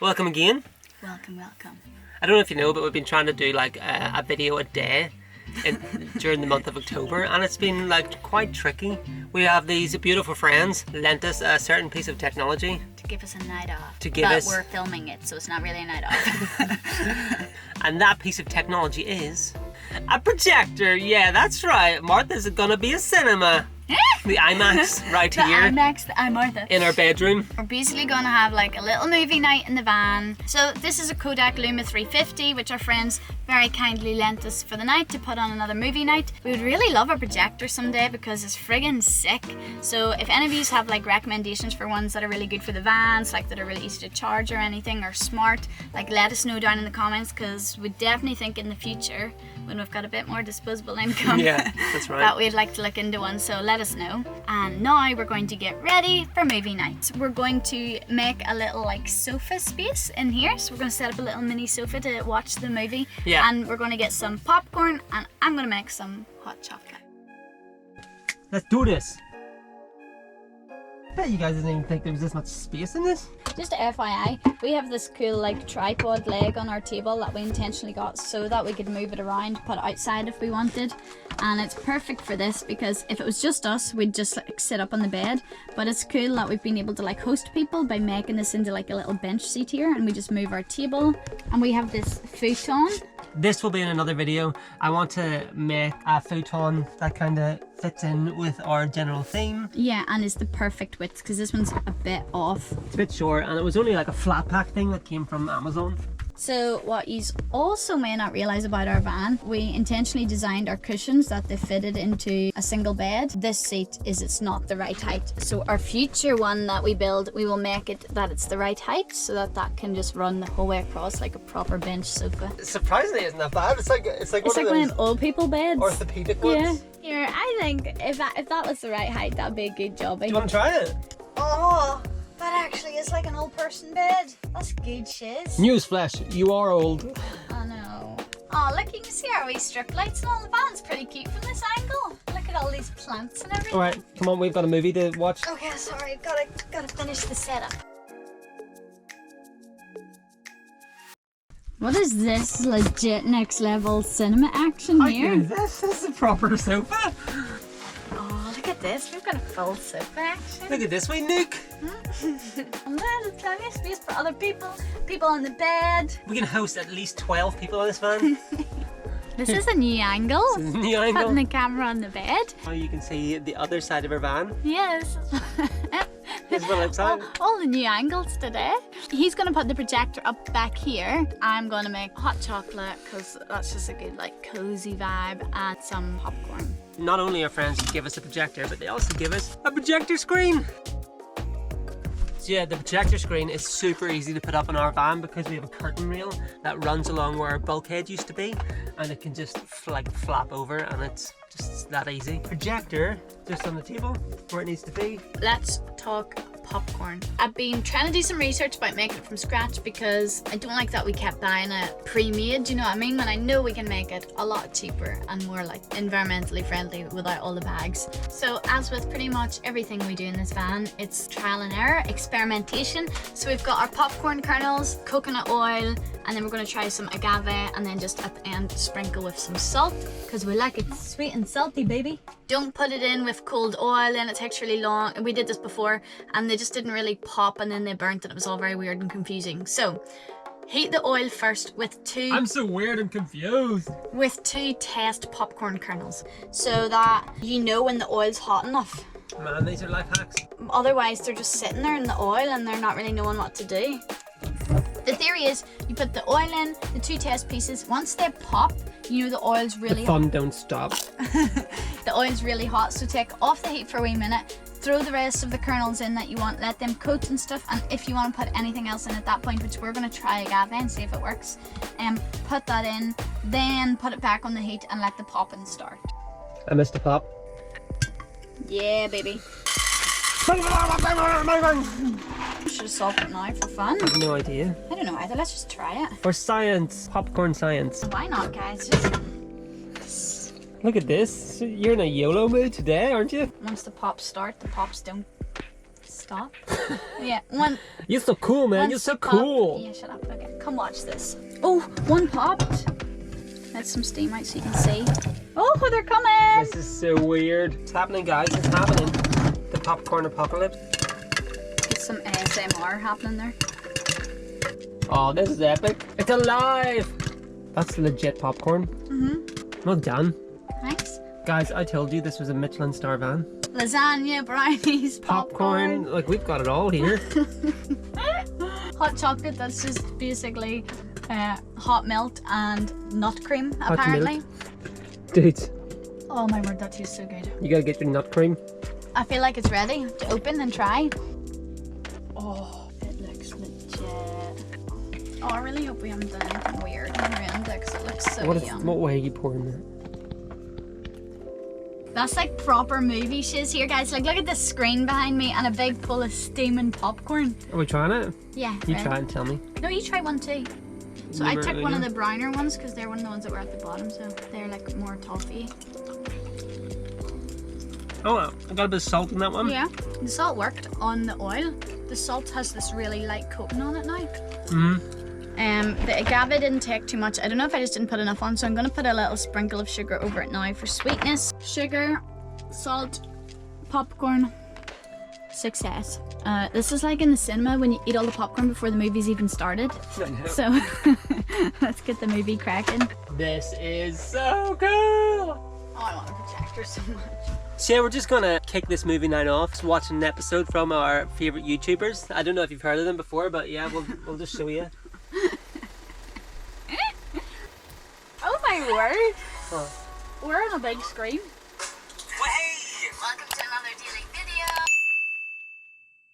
Welcome again. Welcome, welcome. I don't know if you know, but we've been trying to do like a video a day during the month of October, and it's been like quite tricky. We have these beautiful friends lent us a certain piece of technology To give us a night off. But we're filming it, so it's not really a night off. and that piece of technology is a projector. Yeah, that's right. Martha's gonna be a cinema. The IMAX right The here IMAX, the iMartha. in our bedroom. We're basically going to have like a little movie night in the van. So this is a Kodak Luma 350, which our friends very kindly lent us for the night to put on another movie night. We would really love a projector someday because it's friggin' sick. So if any of you have like recommendations for ones that are really good for the vans, like that are really easy to charge or anything, or smart, like let us know down in the comments, because we definitely think in the future, when we've got a bit more disposable income, Yeah, that's right. that we'd like to look into one, so let us know. And now we're going to get ready for movie night. We're going to make a little like sofa space in here, so we're going to set up a little mini sofa to watch the movie. Yeah. And we're going to get some popcorn, and I'm going to make some hot chocolate. Let's do this. I bet you guys didn't even think there was this much space in this. Just a FYI, we have this cool like tripod leg on our table that we intentionally got so that we could move it around, put it outside if we wanted. And it's perfect for this because if it was just us, we'd just like sit up on the bed. But it's cool that we've been able to like host people by making this into like a little bench seat here, and we just move our table. And we have this futon. This will be in another video. I want to make a futon that kind of fits in with our general theme. Yeah, and it's the perfect width because this one's a bit off. It's a bit short, and it was only like a flat pack thing that came from Amazon. So what you also may not realise about our van, we intentionally designed our cushions that they fitted into a single bed. This seat it's not the right height. So our future one that we build, we will make it that it's the right height so that can just run the whole way across like a proper bench sofa. Surprisingly, isn't that bad? It's like It's like one of old people beds. Orthopedic Yeah. ones. Here, I think if that was the right height, that'd be a good job. Do you want to try it? Oh, that actually is like an old person bed. That's good shiz. Newsflash, you are old. I know. Oh, look, you can see our wee strip lights and all the van's pretty cute from this angle. Look at all these plants and everything. Alright, come on, we've got a movie to watch. Okay, sorry, gotta finish the setup. What is this legit next level cinema action here? This is a proper sofa. Oh, look at this. We've got a full sofa action. Look at this wee nook. And there's plenty of space for other people. People on the bed. We can host at least 12 people on this van. This is a new angle. This is a new angle. Putting the camera on the bed. Now you can see the other side of our van. Yes. This is what I'm saying. All the new angles today. He's going to put the projector up back here. I'm going to make hot chocolate because that's just a good like cozy vibe, and some popcorn. Not only our friends give us a projector, but they also give us a projector screen. So yeah, the projector screen is super easy to put up in our van because we have a curtain rail that runs along where our bulkhead used to be, and it can just like flap over, and it's just that easy. Projector just on the table where it needs to be. Let's talk popcorn. I've been trying to do some research about making it from scratch because I don't like that we kept buying it pre-made, you know what I mean? When I know we can make it a lot cheaper and more like environmentally friendly without all the bags. So as with pretty much everything we do in this van, it's trial and error, experimentation. So we've got our popcorn kernels, coconut oil, and then we're going to try some agave, and then just at the end sprinkle with some salt because we like it sweet and salty, baby. Don't put it in with cold oil, and it takes really long. We did this before and they just didn't really pop, and then they burnt and it was all very weird and confusing. So heat the oil first with I'm so weird and confused. two test popcorn kernels so that you know when the oil's hot enough. Man, these are life hacks. Otherwise they're just sitting there in the oil and they're not really knowing what to do. The theory is you put the oil in, the 2 test pieces. Once they pop, you know the oil's really The fun don't stop. The oil's really hot, so take off the heat for a wee minute, throw the rest of the kernels in that you want, let them coat and stuff, and if you want to put anything else in at that point, which we're going to try agave and see if it works, put that in, then put it back on the heat and let the popping start. I missed a pop. Yeah, baby. Should have solved it now for fun. I have no idea. I don't know either, let's just try it. For science, popcorn science. Why not, guys? Just Look at this. You're in a YOLO mood today, aren't you? once the pops start, the pops don't stop. stop. Yeah, one. You're so cool, man. one You're so stop. cool. Yeah, shut up. Okay, come watch this. Oh, one popped. Let some steam out so you can see. Oh, they're coming. This is so weird. It's happening, guys. It's happening. The popcorn apocalypse. Get some ASMR happening there. Oh, this is epic. It's alive. That's legit popcorn. Well done. Thanks. Guys, I told you this was a Michelin star van. Lasagna, brownies, popcorn. Like, we've got it all here. Hot chocolate, that's just basically hot milk and nut cream, Hot apparently. milk. Dude, Oh my word, that tastes so good. you gotta get your nut cream. I feel like it's ready to open and try. Oh, it looks legit. Oh, I really hope we haven't done anything weird around it because it looks so yum. What way are you pouring that? That's like proper movie shiz here, guys. Like, look at the screen behind me and a big pool of steaming popcorn. Are we trying it? Yeah. You ready? try and tell me. No, you try one too. So I took one of the browner ones because they're one of the ones that were at the bottom, so they're like more toffee. Oh, I got a bit of salt in that one. Yeah, the salt worked on the oil. The salt has this really light coating on it now. The agave didn't take too much. I don't know if I just didn't put enough on, so I'm gonna put a little sprinkle of sugar over it now for sweetness. Sugar, salt, popcorn, success. This is like in the cinema when you eat all the popcorn before the movie's even started. So let's get the movie cracking. This is so cool. Oh, I want a projector so much. So yeah, we're just gonna kick this movie night off, just watching an episode from our favourite YouTubers. I don't know if you've heard of them before, but yeah, we'll just show you. Oh my word! Huh. We're on a big screen.